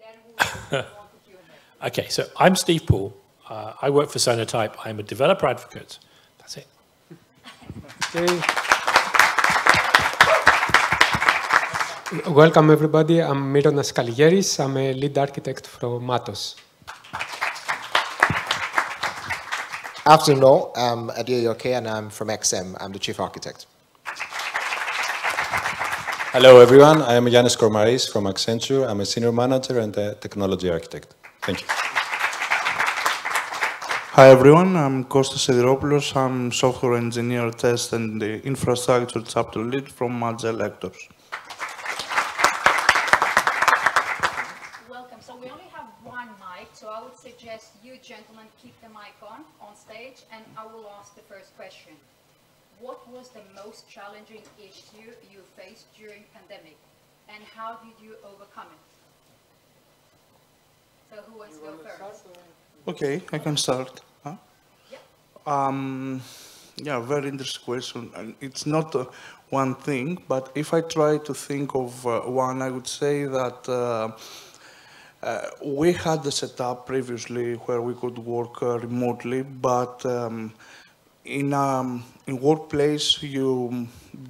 then we'll move on to Q&A. Okay, so I'm Steve Poole. I work for Sonotype. I'm a developer advocate. That's it. Okay. Welcome, everybody. I'm Mironas Kaligeris. I'm a lead architect from Atos. Afternoon all. I'm Adeoye Oke and I'm from XM. I'm the chief architect. Hello, everyone. I am Yannis Kormaris from Accenture. I'm a senior manager and a technology architect. Thank you. Hi, everyone. I'm Kostas Sidiropoulos. I'm software engineer, test, and the infrastructure chapter lead from Agile Lectors. Welcome. So we only have one mic, so I would suggest you gentlemen keep the mic on stage, and I will ask the first question. What was the most challenging issue you faced during pandemic, and how did you overcome it? So who wants to go first? Okay, I can start. Huh? Yeah. Yeah, very interesting question. And it's not one thing, but if I try to think of one, I would say that we had the setup previously where we could work remotely, but in workplace, you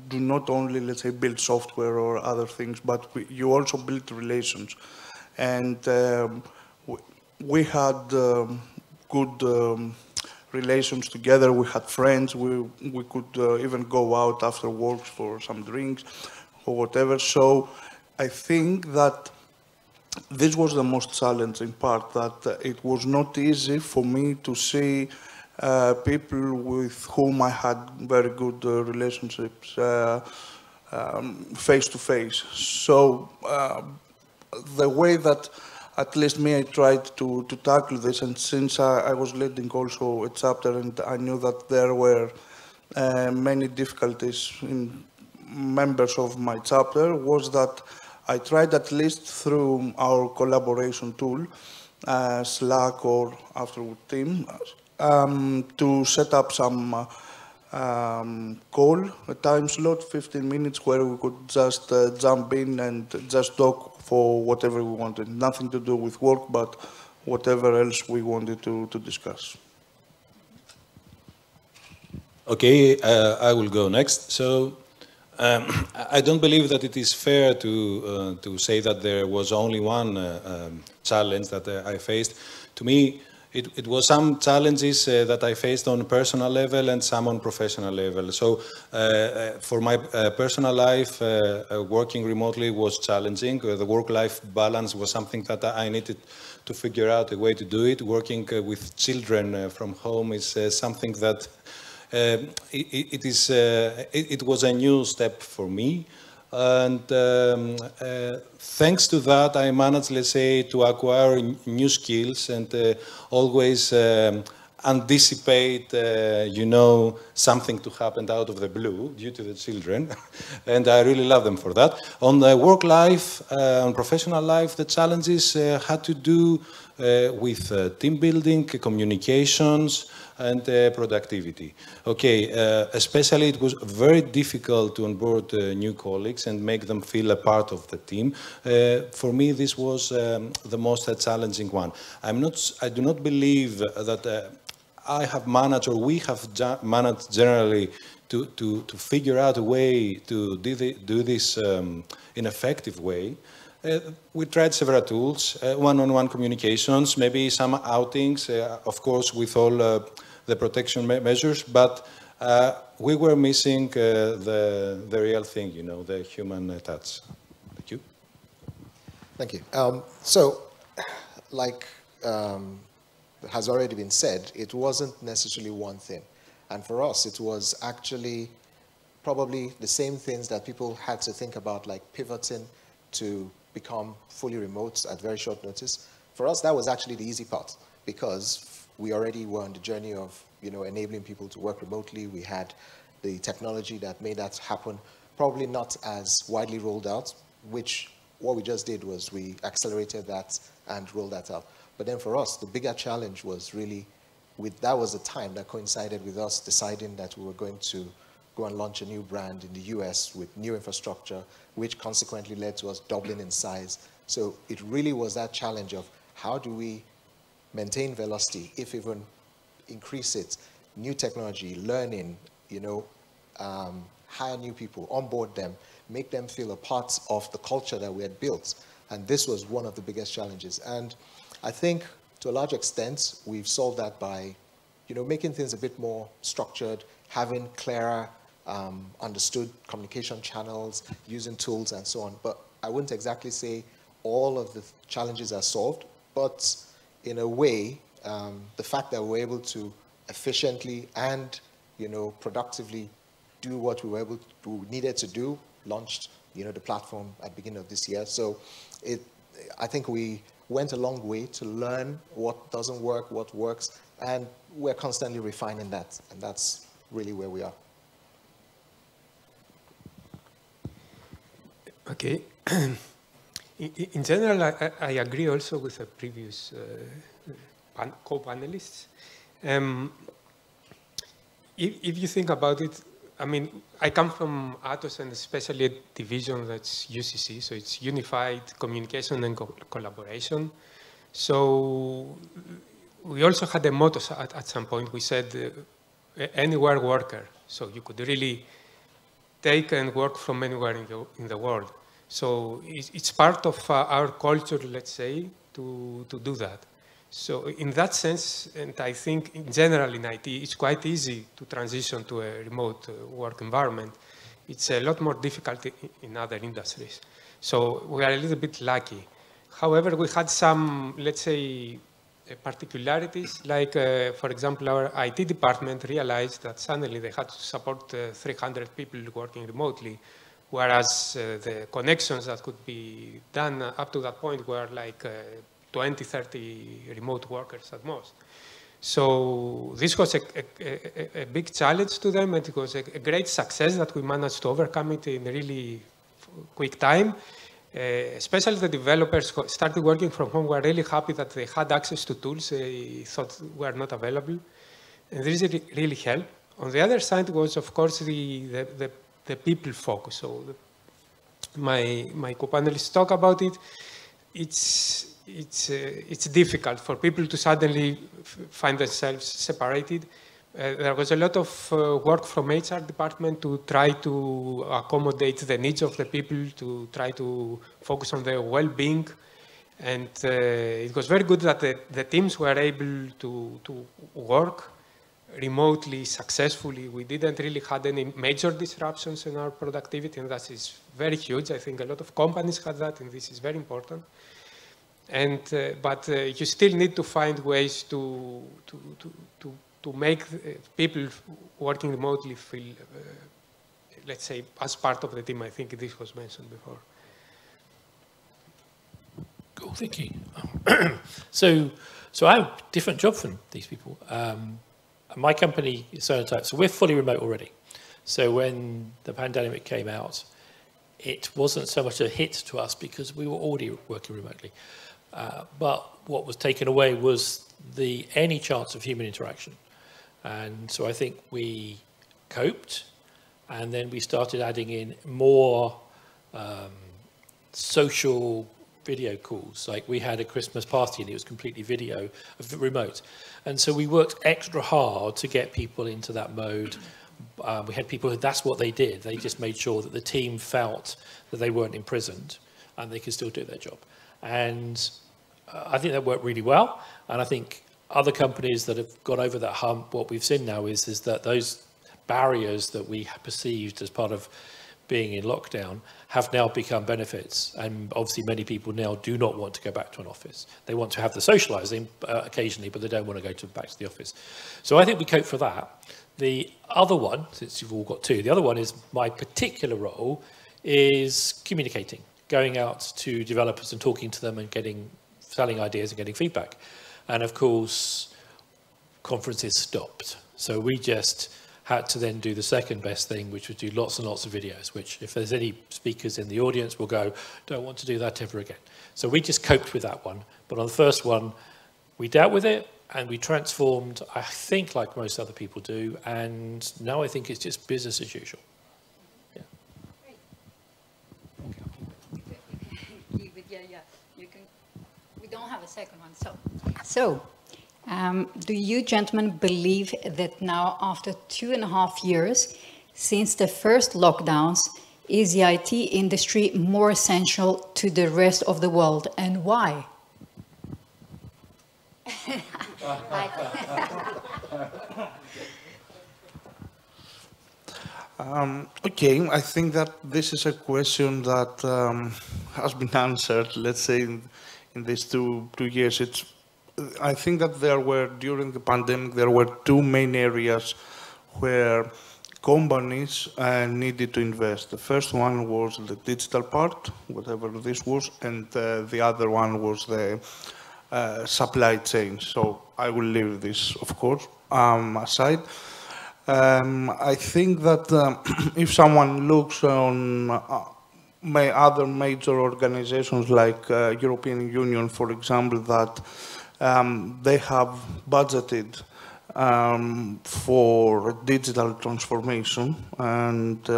do not only, let's say, build software or other things, but you also build relations. And we had good relations together. We had friends. We could even go out after work for some drinks or whatever. So I think that this was the most challenging part, that it was not easy for me to see people with whom I had very good relationships face to face. So the way that at least me, I tried to tackle this, and since I was leading also a chapter and I knew that there were many difficulties in members of my chapter, was that I tried at least through our collaboration tool, Slack or afterward Team, to set up some call, a time slot, 15 minutes, where we could just jump in and just talk for whatever we wanted. Nothing to do with work, but whatever else we wanted to discuss. Okay, I will go next. So I don't believe that it is fair to say that there was only one challenge that I faced. To me, it was some challenges that I faced on personal level and some on professional level. So for my personal life, working remotely was challenging. The work-life balance was something that I needed to figure out a way to do it. Working with children from home is something that it was a new step for me. And thanks to that, I managed, let's say, to acquire new skills and always anticipate, something to happen out of the blue due to the children. And I really love them for that. On the work life, on professional life, the challenges had to do with team building, communications, and productivity. Okay, especially it was very difficult to onboard new colleagues and make them feel a part of the team. For me, this was the most challenging one. I do not believe that I have managed, or we have managed generally to figure out a way to do this in an effective way. We tried several tools, one-on-one communications, maybe some outings, of course, with all the protection measures, but we were missing the real thing, the human touch. Thank you. Thank you. So, like has already been said, it wasn't necessarily one thing. And for us, it was actually probably the same things that people had to think about, like pivoting to become fully remote at very short notice. For us, that was actually the easy part, because we already were on the journey of enabling people to work remotely. We had the technology that made that happen, probably not as widely rolled out, which what we just did was we accelerated that and rolled that out. But then for us, the bigger challenge was really, that was a time that coincided with us deciding that we were going to go and launch a new brand in the US with new infrastructure, which consequently led to us doubling in size. So it really was that challenge of how do we maintain velocity, if even increase it, new technology, learning, hire new people, onboard them, make them feel a part of the culture that we had built. And this was one of the biggest challenges. And I think to a large extent, we've solved that by, making things a bit more structured, having clearer, understood communication channels, using tools and so on. But I wouldn't exactly say all of the challenges are solved, but in a way, the fact that we're able to efficiently and, productively do what we needed to do, launched, the platform at the beginning of this year. So I think we went a long way to learn what doesn't work, what works, and we're constantly refining that, and that's really where we are. Okay. In general, I agree also with the previous co-panelists. If you think about it, I mean, I come from Atos and especially a division that's UCC, so it's Unified Communication and Collaboration. So we also had a motto at some point. We said, anywhere worker. So you could really take and work from anywhere in the world. So it's part of our culture, let's say, to do that. So in that sense, and I think in general in IT, it's quite easy to transition to a remote work environment. It's a lot more difficult in other industries. So we are a little bit lucky. However, we had some, let's say, particularities, like, for example, our IT department realized that suddenly they had to support 300 people working remotely, whereas the connections that could be done up to that point were like 20, 30 remote workers at most. So this was a big challenge to them, and it was a great success that we managed to overcome it in a really quick time. Especially the developers who started working from home were really happy that they had access to tools they thought were not available. And this really helped. On the other side was, of course, the people focus. So my co-panelists talk about it. It's difficult for people to suddenly find themselves separated. There was a lot of work from HR department to try to accommodate the needs of the people, to try to focus on their well-being. And it was very good that the teams were able to work remotely successfully. We didn't really have any major disruptions in our productivity, and that is very huge. I think a lot of companies had that, and this is very important. And but you still need to find ways to make people working remotely feel, let's say, as part of the team. I think this was mentioned before. Cool, thank you. So I have a different job from these people. My company is Sonotype, so we're fully remote already. So when the pandemic came out, it wasn't so much a hit to us because we were already working remotely. But what was taken away was any chance of human interaction. And so I think we coped, and then we started adding in more social video calls. Like we had a Christmas party and it was completely video, remote. And so we worked extra hard to get people into that mode. We had people who, that's what they did. They just made sure that the team felt that they weren't imprisoned and they could still do their job. And I think that worked really well. And I think other companies that have got over that hump, what we've seen now is that those barriers that we perceived as part of being in lockdown have now become benefits. And obviously many people now do not want to go back to an office. They want to have the socializing occasionally, but they don't want to go back to the office. So I think we cope for that. The other one, since you've all got two, the other one is my particular role is communicating, going out to developers and talking to them and selling ideas and getting feedback. And of course, conferences stopped. So we just had to then do the second best thing, which was do lots and lots of videos, which if there's any speakers in the audience will go, don't want to do that ever again. So we just coped with that one. But on the first one, we dealt with it and we transformed, I think, like most other people do, and now I think it's just business as usual. Yeah. Keep it, yeah. You can. We don't have a second one, so. Do you gentlemen believe that now, after 2.5 years since the first lockdowns, is the IT industry more essential to the rest of the world, and why? Okay, I think that this is a question that has been answered, let's say, in these two years. I think that during the pandemic, there were two main areas where companies needed to invest. The first one was the digital part, whatever this was, and the other one was the supply chain. So I will leave this, of course, aside. I think that if someone looks on other major organizations like European Union, for example, that they have budgeted for digital transformation and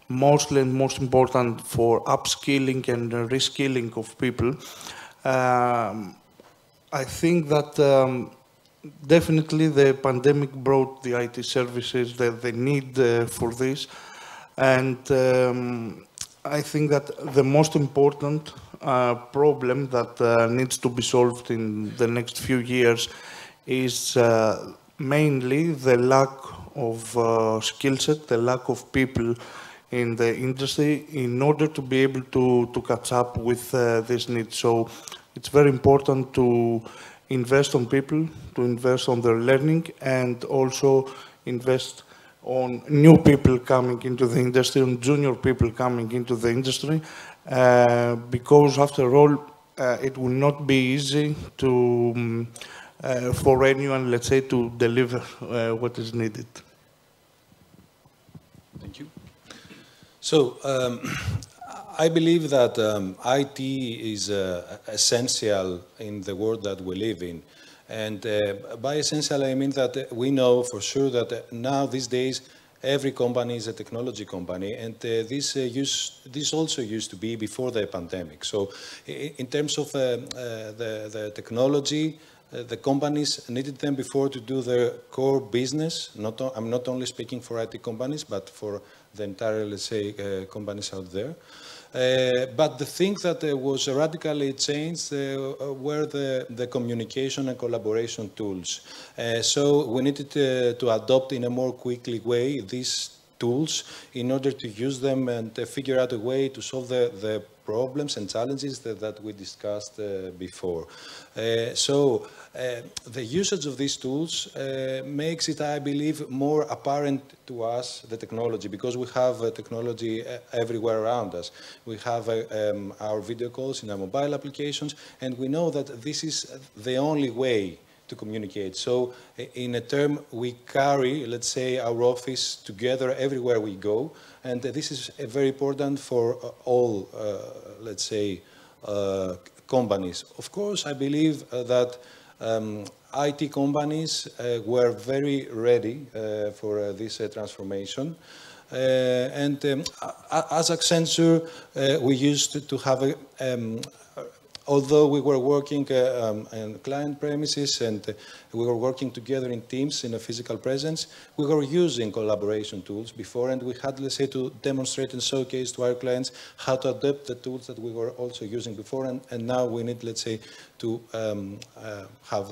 mostly and most important for upskilling and reskilling of people. I think that definitely the pandemic brought the IT services, the need for this, and I think that the most important problem that needs to be solved in the next few years is mainly the lack of skill set, the lack of people in the industry in order to be able to catch up with this need. So it's very important to invest on people, to invest on their learning, and also invest on new people coming into the industry, on junior people coming into the industry, because after all, it will not be easy to for anyone, let's say, to deliver what is needed. Thank you. So, I believe that IT is essential in the world that we live in. And by essential, I mean that we know for sure that now these days, every company is a technology company, and this also used to be before the pandemic. So in terms of the technology, the companies needed them before to do their core business. I'm not only speaking for IT companies, but for the entire, let's say, companies out there. But the thing that was radically changed were the communication and collaboration tools. So we needed to adopt in a more quickly way these tools in order to use them and figure out a way to solve the problems and challenges that we discussed before. So the usage of these tools makes it, I believe, more apparent to us, the technology, because we have technology everywhere around us. We have our video calls in our mobile applications, and we know that this is the only way to communicate. So in a term, we carry, let's say, our office together everywhere we go, and this is very important for all, let's say, companies. Of course, I believe that IT companies were very ready for this transformation. And as Accenture, we used to have although we were working in client premises and we were working together in teams in a physical presence, we were using collaboration tools before, and we had, let's say, to demonstrate and showcase to our clients how to adapt the tools that we were also using before, and now we need, let's say, to have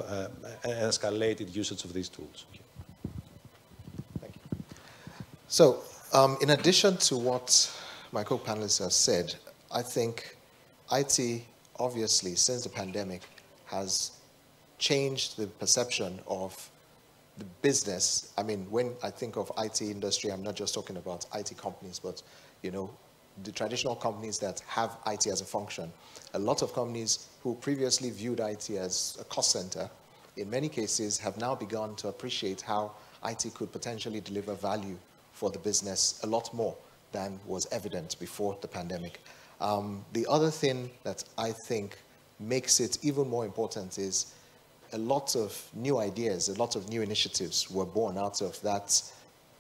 an escalated usage of these tools. Thank you. So, in addition to what my co-panelists have said, I think IT, obviously, since the pandemic, has changed the perception of the business. I mean, when I think of IT industry, I'm not just talking about IT companies, but, you know, the traditional companies that have IT as a function. A lot of companies who previously viewed IT as a cost center, in many cases, have now begun to appreciate how IT could potentially deliver value for the business a lot more than was evident before the pandemic. The other thing that I think makes it even more important is a lot of new ideas, a lot of new initiatives were born out of that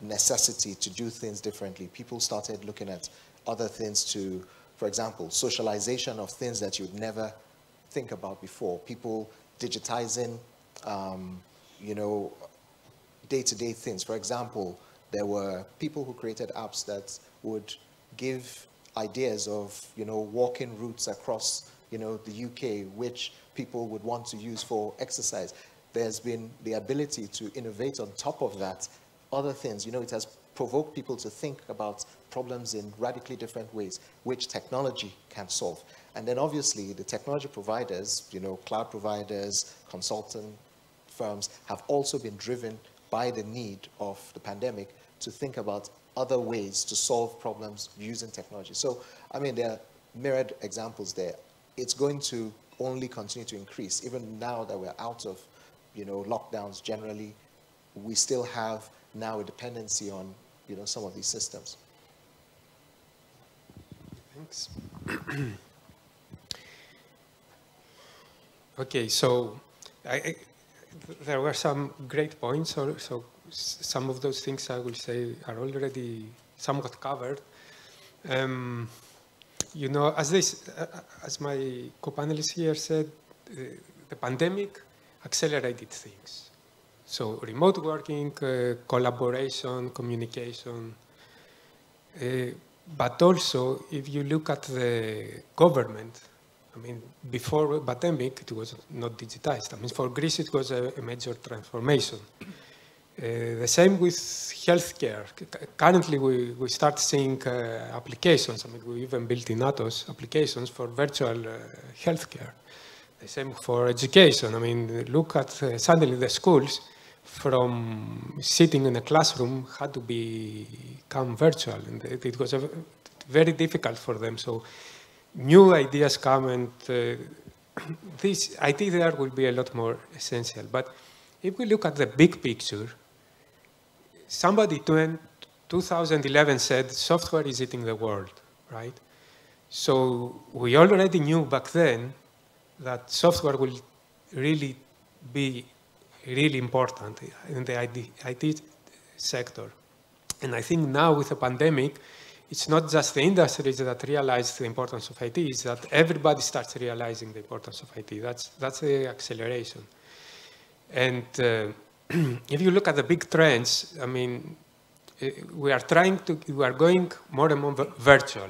necessity to do things differently. People started looking at other things to, for example, socialization of things that you'd never think about before. People digitizing, you know, day-to-day things. For example, there were people who created apps that would give ideas of, you know, walking routes across, you know, the UK, which people would want to use for exercise. There's been the ability to innovate on top of that, other things. You know, it has provoked people to think about problems in radically different ways, which technology can solve. And then obviously the technology providers, you know, cloud providers, consultant firms have also been driven by the need of the pandemic to think about other ways to solve problems using technology. So, I mean, there are myriad examples there. It's going to only continue to increase. Even now that we're out of, you know, lockdowns generally, we still have now a dependency on, you know, some of these systems. Thanks. Okay, so there were some great points. So some of those things I will say are already somewhat covered. You know, as my co-panelist here said, the pandemic accelerated things. So remote working, collaboration, communication. But also, if you look at the government, I mean, before the pandemic, it was not digitized. I mean, for Greece, it was a major transformation. The same with healthcare. Currently, we start seeing applications. I mean, we even built in Atos applications for virtual healthcare. The same for education. I mean, look at suddenly the schools from sitting in a classroom had to become virtual, and it was very difficult for them. So new ideas come, and this IT there will be a lot more essential. But if we look at the big picture, somebody in 2011 said software is eating the world, right? So we already knew back then that software will really be really important in the IT sector. And I think now with the pandemic, it's not just the industries that realize the importance of IT, it's that everybody starts realizing the importance of IT. That's the acceleration. And if you look at the big trends, I mean, we are going more and more virtual.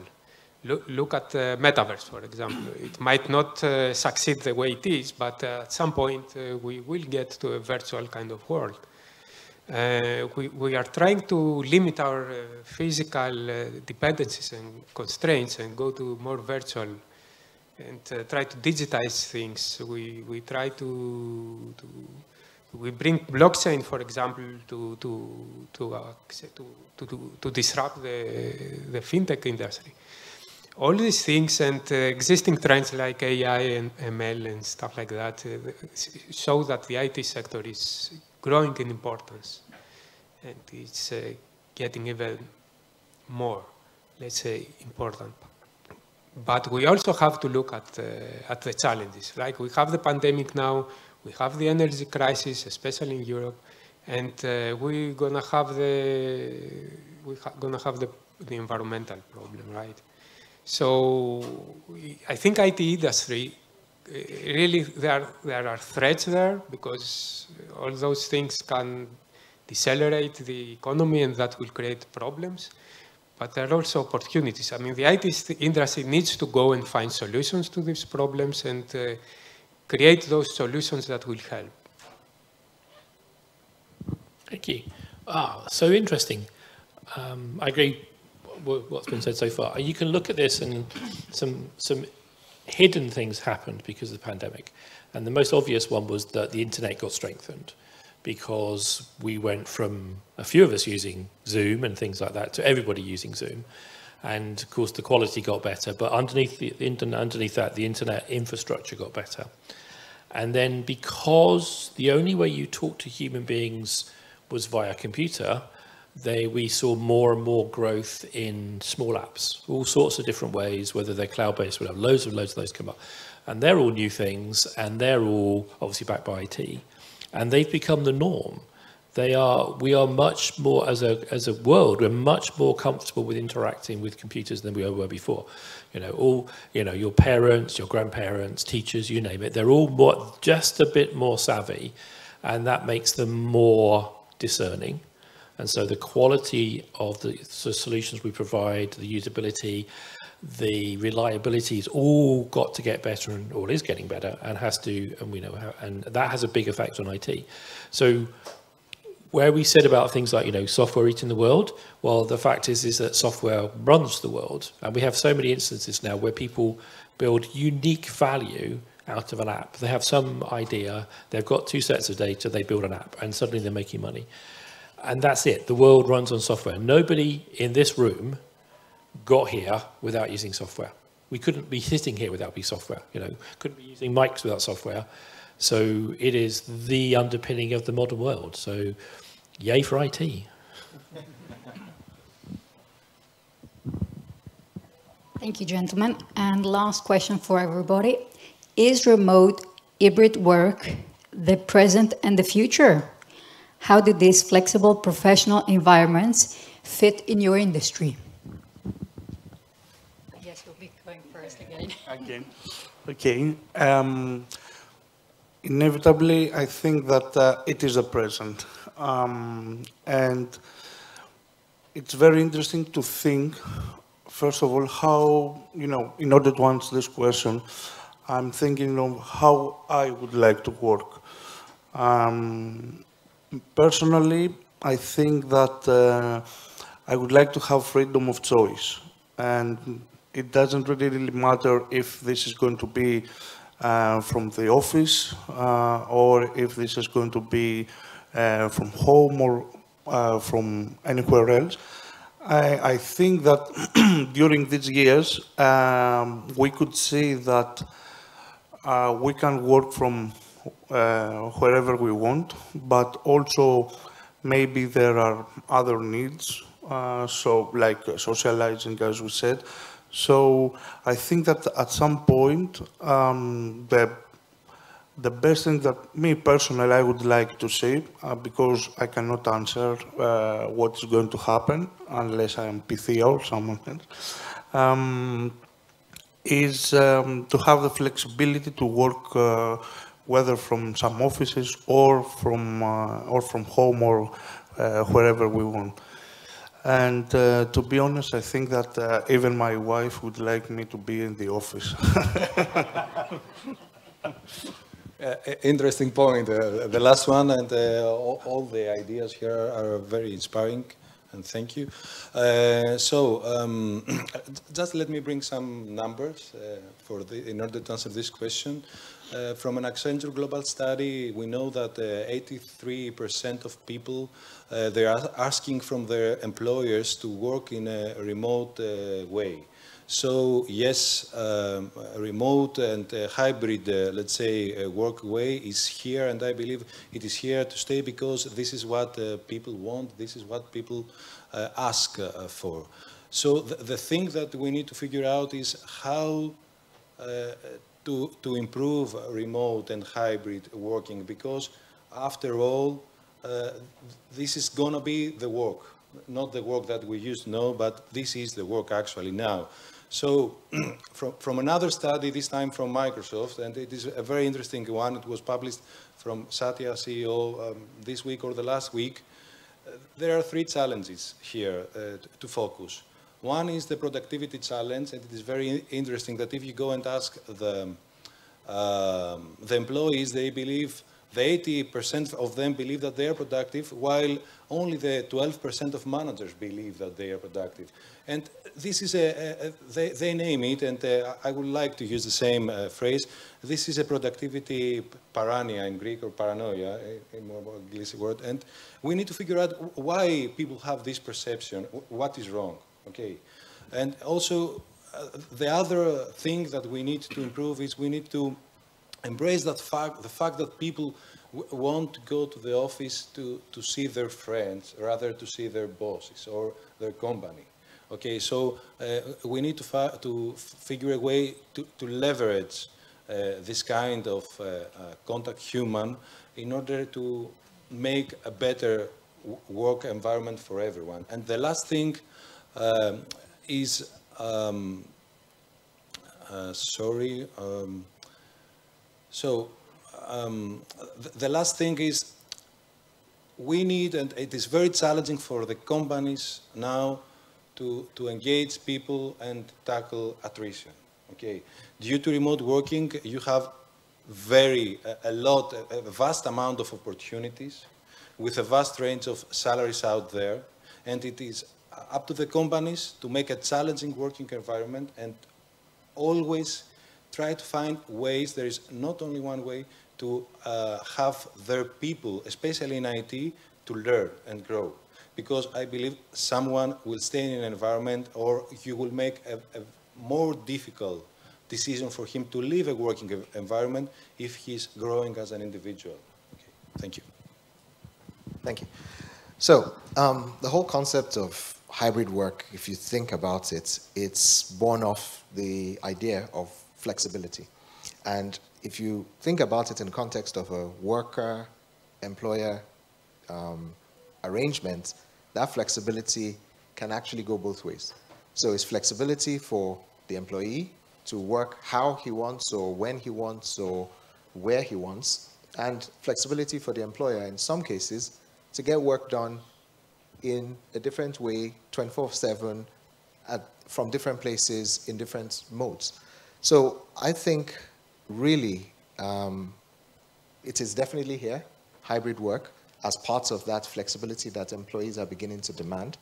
Look at the metaverse, for example. It might not succeed the way it is, but at some point we will get to a virtual kind of world. We are trying to limit our physical dependencies and constraints and go to more virtual and try to digitize things. We try to bring blockchain, for example, to disrupt the fintech industry. All these things and existing trends like AI and ML and stuff like that show that the IT sector is growing in importance, and it's getting even more, let's say, important. But we also have to look at the challenges. Like we have the pandemic now, we have the energy crisis, especially in Europe, and we're gonna have the environmental problem, right? So I think IT industry, really there are threats there because all those things can decelerate the economy and that will create problems. But there are also opportunities. I mean, the IT industry needs to go and find solutions to these problems and create those solutions that will help. Thank you. So interesting. I agree with what's been said so far. You can look at this and some hidden things happened because of the pandemic. And the most obvious one was that the internet got strengthened because we went from a few of us using Zoom and things like that to everybody using Zoom. And of course the quality got better, but underneath that, the internet infrastructure got better. And then because the only way you talk to human beings was via computer, we saw more and more growth in small apps, all sorts of different ways, whether they're cloud-based, we'll have loads of those come up. And they're all new things, and they're all obviously backed by IT. And they've become the norm. We are much more, as a world, we're much more comfortable with interacting with computers than we were before. Your parents, your grandparents, teachers, you name it, they're all just a bit more savvy, and that makes them more discerning. And so the quality of the solutions we provide, the usability, the reliability, has all got to get better, and all is getting better, and has to, and we know how, and that has a big effect on IT. So where we said about things like, software eating the world, well, the fact is that software runs the world. And we have so many instances now where people build unique value out of an app. They have some idea, they've got 2 sets of data, they build an app, and suddenly they're making money. And that's it. The world runs on software. Nobody in this room got here without using software. We couldn't be sitting here without software. Couldn't be using mics without software. So it is the underpinning of the modern world. So yay for IT. Thank you, gentlemen. And last question for everybody. Is remote hybrid work the present and the future? How do these flexible professional environments fit in your industry? I guess we'll be going first again. Okay. Inevitably, I think that it is a present. And it's very interesting to think, first of all, how, in order to answer this question, I'm thinking of how I would like to work. Personally, I think that I would like to have freedom of choice. And it doesn't really matter if this is going to be from the office or if this is going to be from home or from anywhere else. I think that during these years, we could see that we can work from wherever we want, but also maybe there are other needs, so like socializing, as we said. So I think that at some point, the best thing that me personally I would like to see, because I cannot answer what is going to happen unless I am Pythia or someone else, is to have the flexibility to work whether from some offices or from home or wherever we want. And to be honest, I think that even my wife would like me to be in the office. Interesting point, the last one, and all the ideas here are very inspiring, and thank you. Just let me bring some numbers in order to answer this question. From an Accenture global study, we know that 83% of people, they are asking from their employers to work in a remote way. So yes, remote and hybrid, let's say, work way is here, and I believe it is here to stay because this is what people want, this is what people ask for. So the thing that we need to figure out is how to improve remote and hybrid working, because after all, this is going to be the work, not the work that we used to know, but this is the work actually now. So from another study, this time from Microsoft, and it is a very interesting one, it was published from Satya CEO this week or the last week, there are 3 challenges here to focus. One is the productivity challenge, and it is very interesting that if you go and ask the employees, they believe, the 80% of them believe that they are productive, while only the 12% of managers believe that they are productive. And this is they name it, and I would like to use the same phrase. This is a productivity paranoia in Greek, or paranoia, a more English word. And we need to figure out why people have this perception, what is wrong, okay? And also, the other thing that we need to improve is we need to embrace that the fact that people want to go to the office to see their friends rather to see their bosses or their company. Okay, so we need to figure a way to leverage this kind of contact human in order to make a better work environment for everyone. And the last thing is, the last thing is we need, and it is very challenging for the companies now to engage people and tackle attrition. Okay, due to remote working, you have a vast amount of opportunities with a vast range of salaries out there, and it is up to the companies to make a challenging working environment and always try to find ways. There is not only one way to have their people, especially in IT, to learn and grow. Because I believe someone will stay in an environment, or you will make a more difficult decision for him to leave a working environment if he's growing as an individual. Okay. Thank you. Thank you. So the whole concept of hybrid work, if you think about it, it's born off the idea of flexibility. And if you think about it in the context of a worker-employer arrangement, that flexibility can actually go both ways. So it's flexibility for the employee to work how he wants or when he wants or where he wants, and flexibility for the employer in some cases to get work done in a different way, 24/7, from different places in different modes. So I think really it is definitely here, hybrid work, as part of that flexibility that employees are beginning to demand.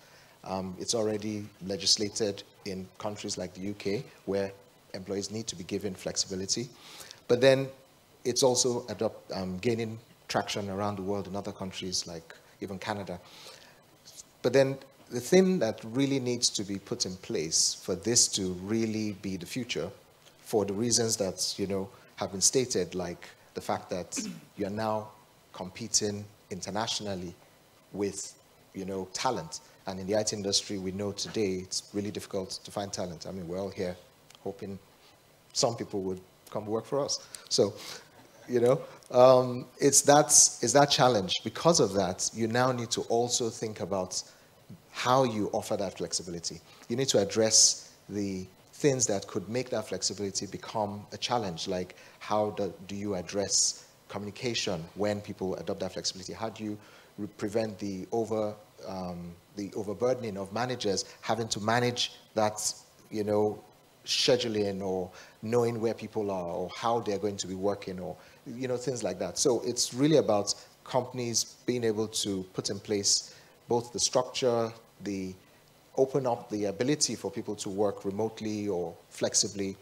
It's already legislated in countries like the UK, where employees need to be given flexibility. But then it's also gaining traction around the world in other countries like even Canada. But then the thing that really needs to be put in place for this to really be the future, for the reasons that have been stated, like the fact that you're now competing internationally with talent. And in the IT industry, we know today it's really difficult to find talent. I mean, we're all here hoping some people would come work for us. So, it's that challenge. Because of that, you now need to also think about how you offer that flexibility. You need to address the things that could make that flexibility become a challenge, like how do you address communication when people adopt that flexibility? How do you prevent the overburdening of managers having to manage that, scheduling or knowing where people are or how they're going to be working or, things like that. So it's really about companies being able to put in place both the structure, open up the ability for people to work remotely or flexibly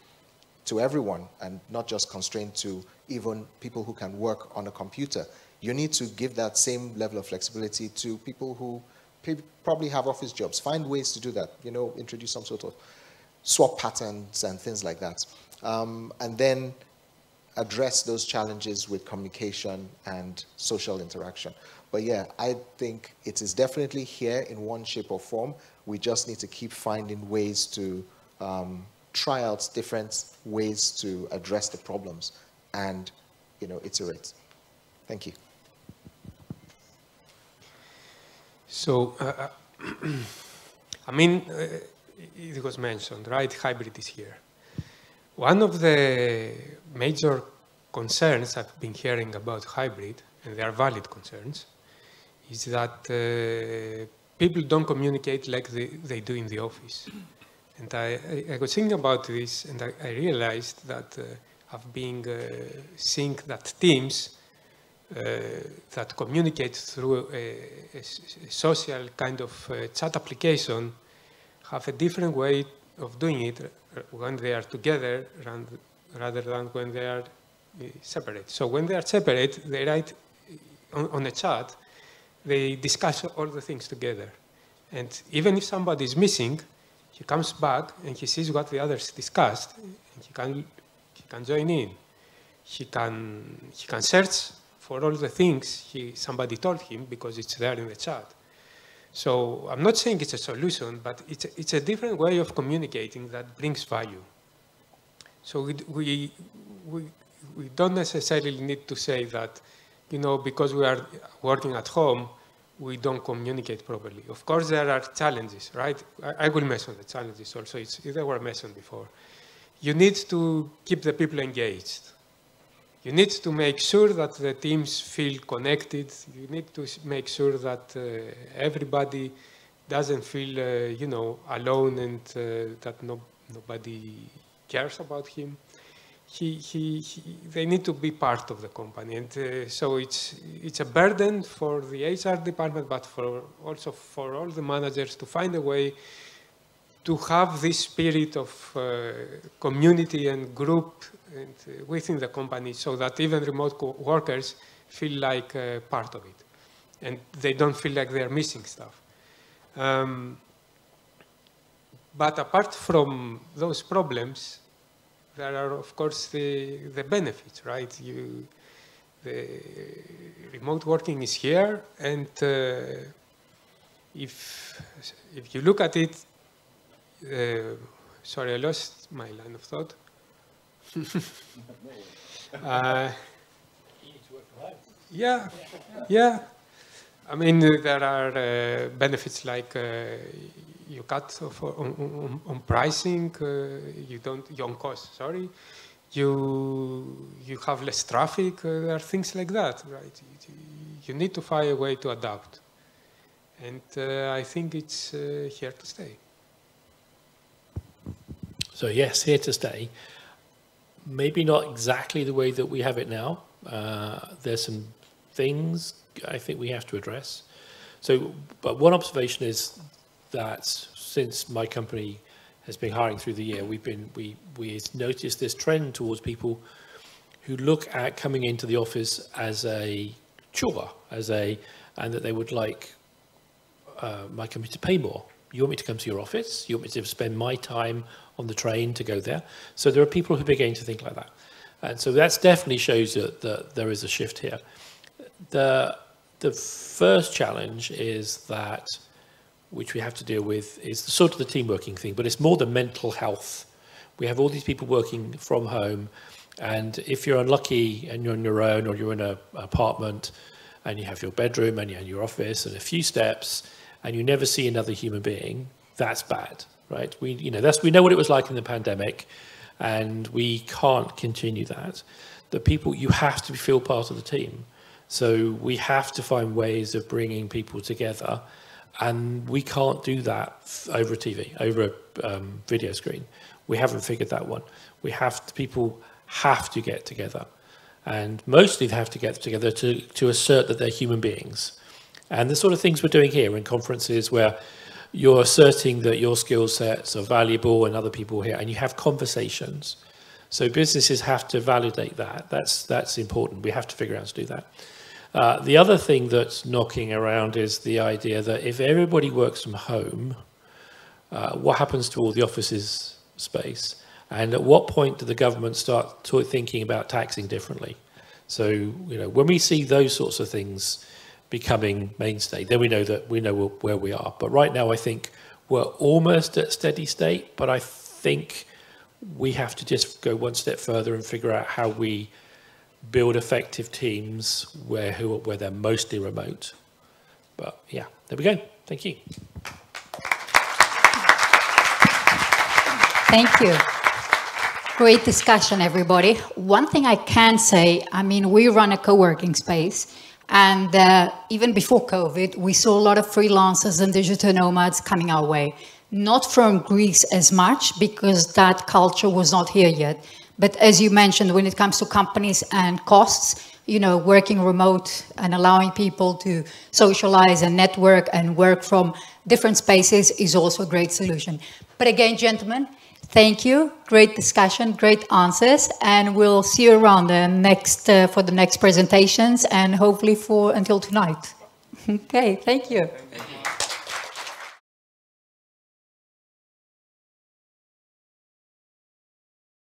to everyone and not just constrained to even people who can work on a computer. You need to give that same level of flexibility to people who probably have office jobs. Find ways to do that, introduce some sort of swap patterns and things like that. And then address those challenges with communication and social interaction. But yeah, I think it is definitely here in one shape or form. We just need to keep finding ways to try out different ways to address the problems and, iterate. Thank you. So, I mean, it was mentioned, right? Hybrid is here. One of the major concerns I've been hearing about hybrid, and they are valid concerns, is that people don't communicate like they do in the office. And I was thinking about this, and I realized that I've been seeing that teams that communicate through a social kind of chat application have a different way of doing it when they are together rather than when they are separate. So when they are separate, they write on a chat, they discuss all the things together. And even if somebody is missing, he comes back and he sees what the others discussed, and he can join in. He can search for all the things somebody told him because it's there in the chat. So I'm not saying it's a solution, but it's a different way of communicating that brings value. So we don't necessarily need to say that, you know, because we are working at home, we don't communicate properly. Of course, there are challenges, right? I will mention the challenges also. They were mentioned before. You need to keep the people engaged. You need to make sure that the teams feel connected. You need to make sure that everybody doesn't feel, you know, alone and that nobody cares about him. They need to be part of the company, and so it's a burden for the HR department, but also for all the managers to find a way to have this spirit of community and group and, within the company, so that even remote workers feel like part of it, and they don't feel like they're missing stuff. But apart from those problems, there are, of course, the benefits, right? The remote working is here, and if you look at it, sorry, I lost my line of thought. Yeah. I mean, there are benefits like you cut on pricing, you on cost, sorry. You have less traffic, there are things like that, right? You need to find a way to adapt. And I think it's here to stay. So yes, here to stay. Maybe not exactly the way that we have it now. There's some things I think we have to address. So, but one observation is that since my company has been hiring through the year, we've noticed this trend towards people who look at coming into the office as a chore, and that they would like my company to pay more. You want me to come to your office? You want me to spend my time on the train to go there? So there are people who are beginning to think like that. And so that definitely shows that there is a shift here. The first challenge is that, which we have to deal with, is sort of the team working thing, but it's more the mental health. We have all these people working from home, and if you're unlucky and you're on your own, or you're in an apartment and you have your bedroom and you have your office and a few steps, and you never see another human being, that's bad, right? We know what it was like in the pandemic, and we can't continue that. The people, you have to feel part of the team. So we have to find ways of bringing people together, and we can't do that over TV, over a video screen. We haven't figured that one. People have to get together, and mostly they have to get together to assert that they're human beings. And the sort of things we're doing here in conferences where you're asserting that your skill sets are valuable and other people here, and you have conversations. So businesses have to validate that. That's important. We have to figure out how to do that. The other thing that's knocking around is the idea that if everybody works from home, what happens to all the offices space? And at what point do the government start thinking about taxing differently? So, you know, when we see those sorts of things becoming mainstay, then we know where we are. But right now, I think we're almost at steady state, but I think we have to just go one step further and figure out how we build effective teams where they're mostly remote. But yeah, there we go. Thank you. Thank you. Great discussion, everybody. One thing I can say, I mean, we run a co-working space, and even before COVID, we saw a lot of freelancers and digital nomads coming our way. Not from Greece as much, because that culture was not here yet. But as you mentioned, when it comes to companies and costs, you know, working remote and allowing people to socialize and network and work from different spaces is also a great solution. But again, gentlemen, thank you. Great discussion, great answers, and we'll see you around for the next presentations, and hopefully until tonight. Okay, thank you. Thank you.